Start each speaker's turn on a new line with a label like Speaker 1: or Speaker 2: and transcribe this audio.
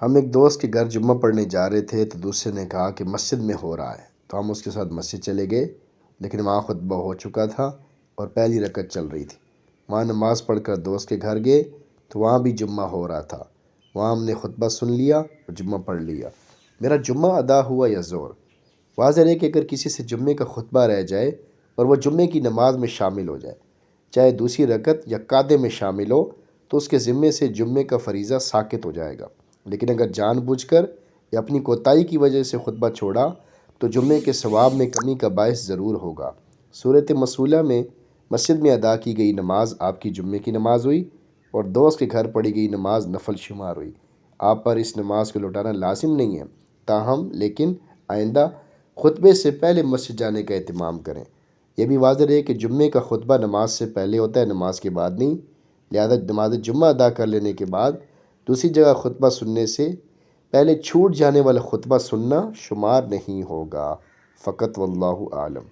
Speaker 1: ہم ایک دوست کے گھر جمعہ پڑھنے جا رہے تھے تو دوسرے نے کہا کہ مسجد میں ہو رہا ہے، تو ہم اس کے ساتھ مسجد چلے گئے، لیکن وہاں خطبہ ہو چکا تھا اور پہلی رکعت چل رہی تھی۔ وہاں نماز پڑھ کر دوست کے گھر گئے تو وہاں بھی جمعہ ہو رہا تھا۔ وہاں ہم نے خطبہ سن لیا اور جمعہ پڑھ لیا۔ میرا جمعہ ادا ہوا یا زور؟ واضح ہے کہ اگر کسی سے جمعے کا خطبہ رہ جائے اور وہ جمعے کی نماز میں شامل ہو جائے، چاہے دوسری رکعت یا قعدے میں شامل ہو، تو اس کے ذمے سے جمعے کا فریضہ ساقط ہو جائے گا۔ لیکن اگر جان بوجھ کر یا اپنی کوتاہی کی وجہ سے خطبہ چھوڑا تو جمعے کے ثواب میں کمی کا باعث ضرور ہوگا۔ صورت مسئولہ میں مسجد میں ادا کی گئی نماز آپ کی جمعے کی نماز ہوئی اور دوست کے گھر پڑھی گئی نماز نفل شمار ہوئی۔ آپ پر اس نماز کو لوٹانا لازم نہیں ہے، تاہم لیکن آئندہ خطبے سے پہلے مسجد جانے کا اہتمام کریں۔ یہ بھی واضح ہے کہ جمعے کا خطبہ نماز سے پہلے ہوتا ہے، نماز کے بعد نہیں، لہذا نماز جمعہ ادا کر لینے کے بعد دوسری جگہ خطبہ سننے سے پہلے چھوٹ جانے والا خطبہ سننا شمار نہیں ہوگا۔ فقط واللہ عالم۔